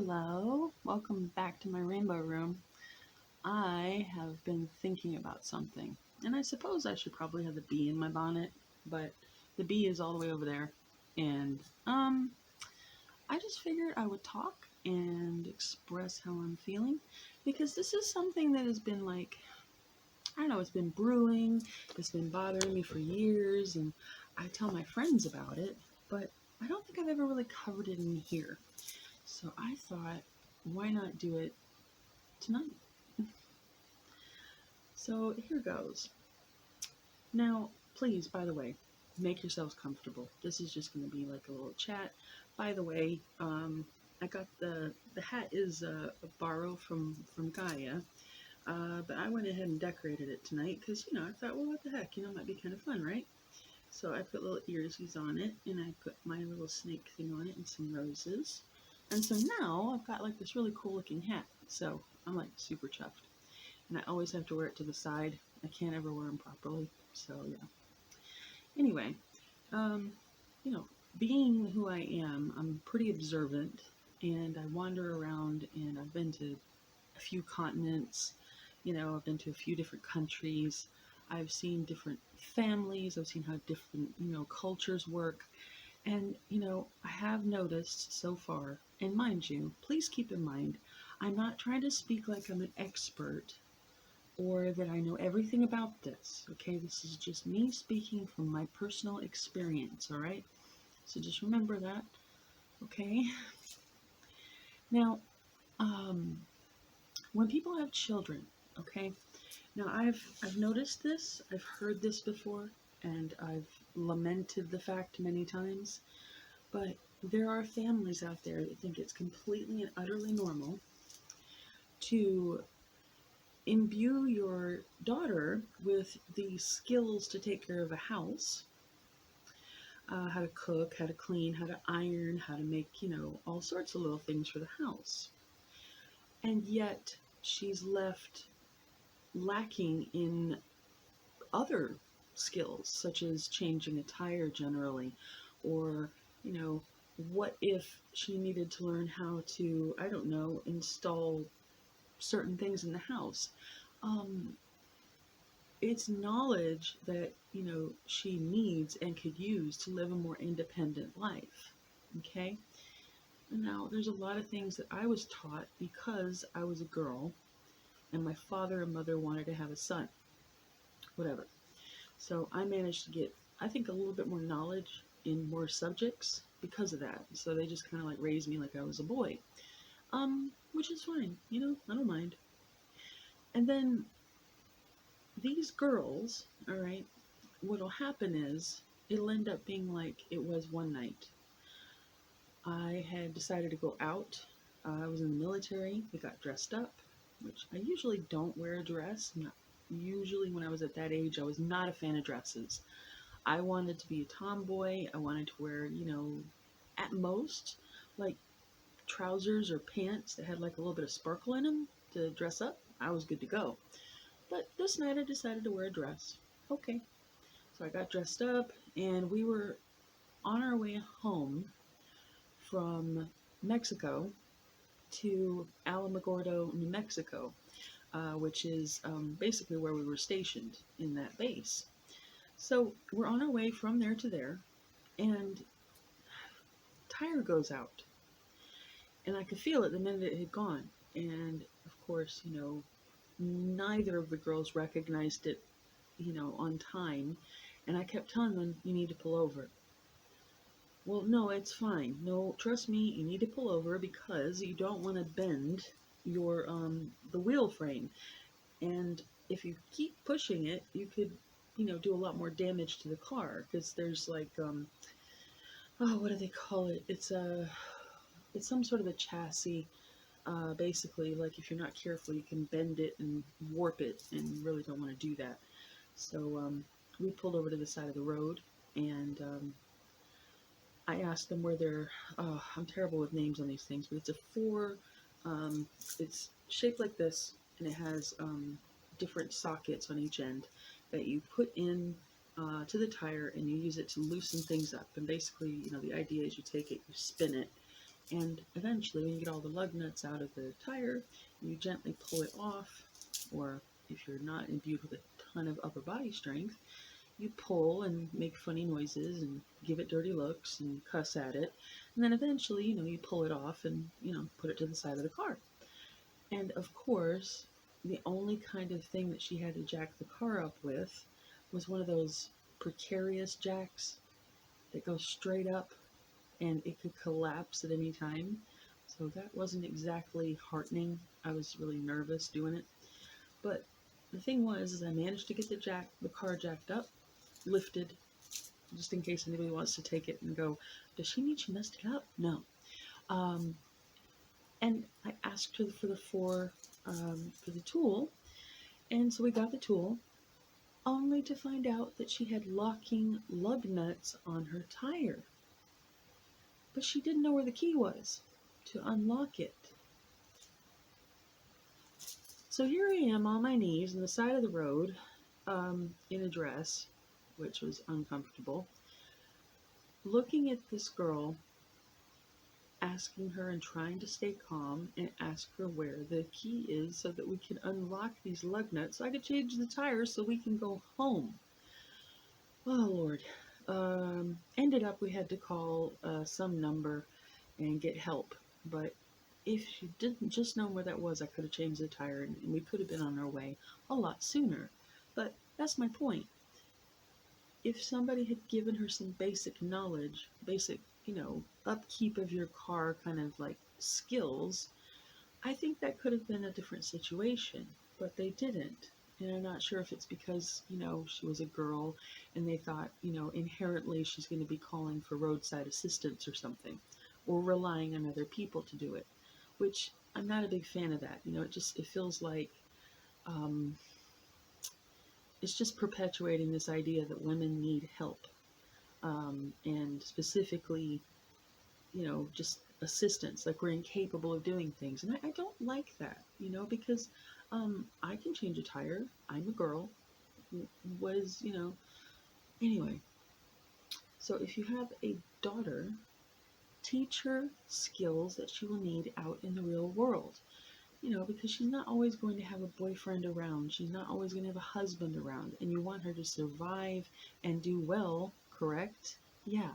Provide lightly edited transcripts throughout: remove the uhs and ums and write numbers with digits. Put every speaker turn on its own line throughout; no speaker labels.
Hello, welcome back to my rainbow room. I have been thinking about something, and I suppose I should probably have the bee in my bonnet, but the bee is all the way over there. And I just figured I would talk and express how I'm feeling because this is something that has been I don't know, it's been brewing, it's been bothering me for years, and I tell my friends about it, but I don't think I've ever really covered it in here. So I thought, why not do it tonight? So here goes. Now, please, by the way, make yourselves comfortable. This is just going to be like a little chat. By the way, I got the hat is a borrow from Gaia, but I went ahead and decorated it tonight because I thought, well, what the heck, it might be kind of fun, right? So I put little earsies on it, and I put my little snake thing on it, and some roses, and so now I've got like this really cool looking hat. So I'm like super chuffed. And I always have to wear it to the side. I can't ever wear them properly. So yeah. Anyway, um, you know, being who I am, I'm pretty observant, and I wander around, and I've been to a few continents. I've been to a few different countries. I've seen different families. I've seen how different cultures work, and I have noticed so far. And mind you, please keep in mind, I'm not trying to speak like I'm an expert or that I know everything about this. Okay, this is just me speaking from my personal experience, all right? So just remember that, okay? Now, um, when people have children, okay? Now I've noticed this, I've heard this before, and I've lamented the fact many times, but there are families out there that think it's completely and utterly normal to imbue your daughter with the skills to take care of a house, how to cook, how to clean, how to iron, how to make, all sorts of little things for the house. And yet she's left lacking in other skills, such as changing a tire generally, or, you know, what if she needed to learn how to, I don't know, install certain things in the house? Um, it's knowledge that she needs and could use to live a more independent life. Okay. Now there's a lot of things that I was taught because I was a girl and my father and mother wanted to have a son, whatever. So I managed to get, I think, a little bit more knowledge in more subjects because of that. So they just kind of like raised me like I was a boy, which is fine. I don't mind. And then these girls, all right, what'll happen is it'll end up being like it was one night. I had decided to go out. I was in the military. We got dressed up, which I usually don't wear a dress. Not usually when I was at that age, I was not a fan of dresses. I wanted to be a tomboy. I wanted to wear, at most, like trousers or pants that had like a little bit of sparkle in them to dress up. I was good to go. But this night I decided to wear a dress. Okay. So I got dressed up and we were on our way home from Mexico to Alamogordo, New Mexico, which is basically where we were stationed in that base. So we're on our way from there to there, and tire goes out, and I could feel it the minute it had gone. And of course, neither of the girls recognized it, on time, and I kept telling them, "You need to pull over." Well, no, it's fine. No, trust me, you need to pull over because you don't want to bend your the wheel frame. And if you keep pushing it, you could, do a lot more damage to the car because there's like oh, what do they call it? It's some sort of a chassis. Basically, like if you're not careful, you can bend it and warp it, and you really don't want to do that. So we pulled over to the side of the road, and I asked them where they're. I'm terrible with names on these things, but it's a four. Um, it's shaped like this, and it has different sockets on each end that you put in to the tire, and you use it to loosen things up. And basically, the idea is you take it, you spin it, And eventually, when you get all the lug nuts out of the tire, you gently pull it off, or if you're not imbued with a ton of upper body strength, you pull and make funny noises and give it dirty looks and cuss at it. And then eventually, you pull it off and, put it to the side of the car. And of course, the only kind of thing that she had to jack the car up with was one of those precarious jacks that goes straight up and it could collapse at any time. So that wasn't exactly heartening. I was really nervous doing it. But the thing was, is I managed to get the car jacked up, lifted, just in case anybody wants to take it and go, does she mean she messed it up? No. Um, and I asked her for the tool, and so we got the tool, only to find out that she had locking lug nuts on her tire. But she didn't know where the key was to unlock it. So here I am on my knees on the side of the road, in a dress, which was uncomfortable, looking at this girl, asking her and trying to stay calm and ask her where the key is so that we can unlock these lug nuts so I could change the tires so we can go home. Oh, Lord. Ended up we had to call some number and get help. But if she didn't just know where that was, I could have changed the tire and we could have been on our way a lot sooner. But that's my point. If somebody had given her some basic knowledge, basic, upkeep of your car kind of like skills, I think that could have been a different situation. But they didn't. And I'm not sure if it's because, she was a girl and they thought, inherently she's going to be calling for roadside assistance or something, or relying on other people to do it, which I'm not a big fan of that. It feels like um, it's just perpetuating this idea that women need help, and specifically, just assistance, like we're incapable of doing things. And I don't like that, because I can change a tire. I'm a girl. Was, anyway. So if you have a daughter, teach her skills that she will need out in the real world. Because she's not always going to have a boyfriend around. She's not always going to have a husband around. And you want her to survive and do well, correct? Yeah.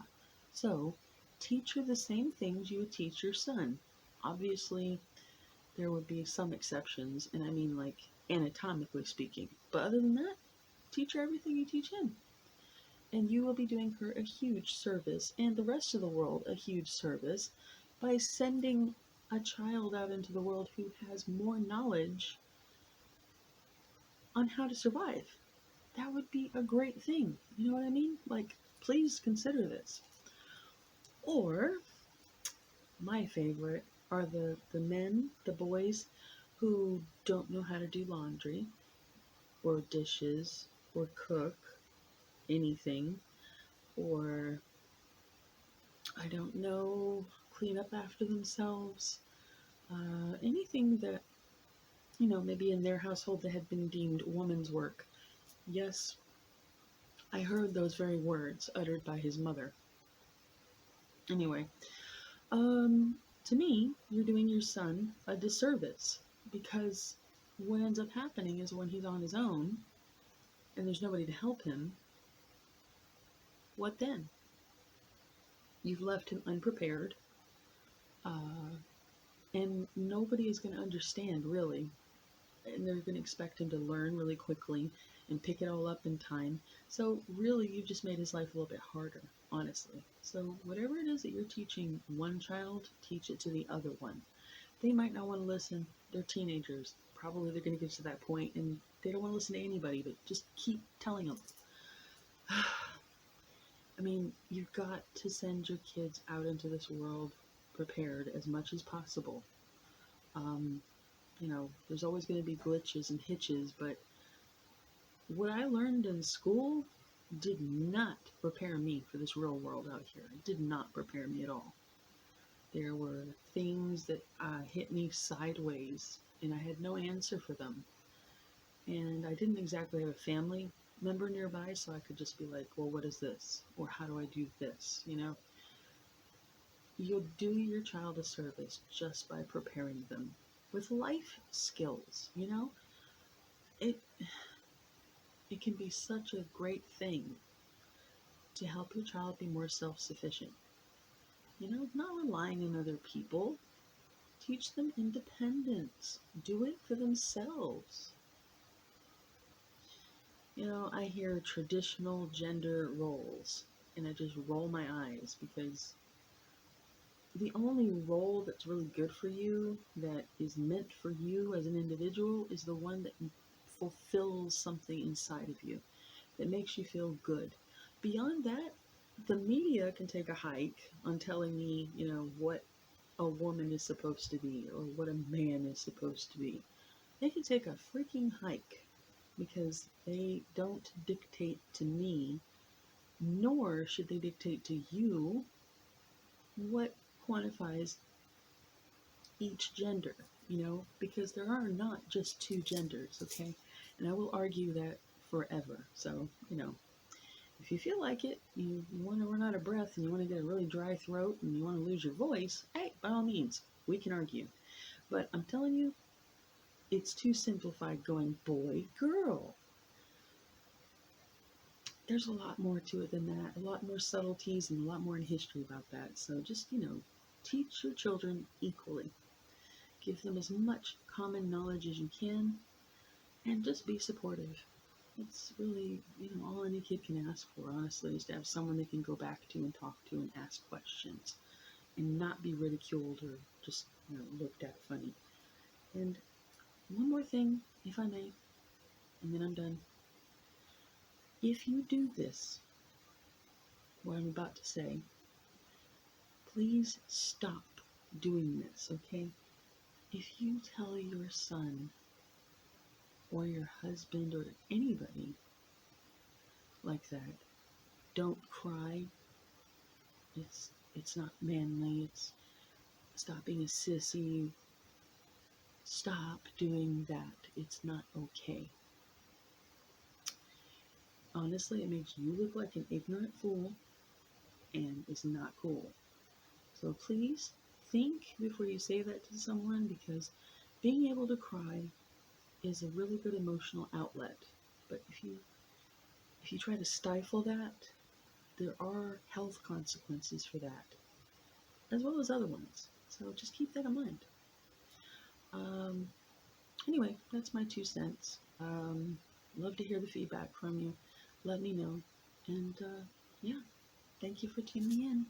So teach her the same things you would teach your son. Obviously, there would be some exceptions, and I mean like anatomically speaking. But other than that, teach her everything you teach him. And you will be doing her a huge service, and the rest of the world a huge service, by sending a child out into the world who has more knowledge on how to survive. That would be a great thing. You know what I mean? Like, please consider this. Or, my favorite are the men, the boys, who don't know how to do laundry, or dishes, or cook anything, or, I don't know, clean up after themselves. Anything that, maybe in their household that had been deemed woman's work. Yes, I heard those very words uttered by his mother. Anyway, to me, you're doing your son a disservice, because what ends up happening is when he's on his own and there's nobody to help him, what then? You've left him unprepared, uh, and nobody is going to understand really, and they're going to expect him to learn really quickly and pick it all up in time. So really, you've just made his life a little bit harder, honestly. So whatever it is that you're teaching one child, teach it to the other one. They might not want to listen. They're teenagers. Probably they're going to get to that point and they don't want to listen to anybody, but just keep telling them. I mean, you've got to send your kids out into this world prepared as much as possible. Um, there's always going to be glitches and hitches, but what I learned in school did not prepare me for this real world out here. It did not prepare me at all. There were things that hit me sideways, and I had no answer for them. And I didn't exactly have a family member nearby, so I could just be like, well, what is this? Or how do I do this, you'll do your child a service just by preparing them with life skills. It it can be such a great thing to help your child be more self-sufficient. Not relying on other people. Teach them independence. Do it for themselves. I hear traditional gender roles and I just roll my eyes because the only role that's really good for you, that is meant for you as an individual, is the one that fulfills something inside of you, that makes you feel good. Beyond that, the media can take a hike on telling me, what a woman is supposed to be or what a man is supposed to be. They can take a freaking hike because they don't dictate to me, nor should they dictate to you what quantifies each gender, because there are not just two genders, okay? And I will argue that forever. So, if you feel like it, you want to run out of breath and you want to get a really dry throat and you want to lose your voice, hey, by all means, we can argue. But I'm telling you, it's too simplified going boy, girl. There's a lot more to it than that, a lot more subtleties and a lot more in history about that. So just, teach your children equally. Give them as much common knowledge as you can and just be supportive. It's really, all any kid can ask for, honestly, is to have someone they can go back to and talk to and ask questions and not be ridiculed or just, looked at funny. And one more thing, if I may, and then I'm done. If you do this, what I'm about to say, please stop doing this, okay? If you tell your son or your husband or anybody like that, don't cry, it's not manly, it's stop being a sissy, stop doing that, it's not okay. Honestly, it makes you look like an ignorant fool and it's not cool. So please think before you say that to someone, because being able to cry is a really good emotional outlet. But if you try to stifle that, there are health consequences for that, as well as other ones. So just keep that in mind. Um, anyway, that's my 2 cents. Love to hear the feedback from you. Let me know. And yeah, thank you for tuning in.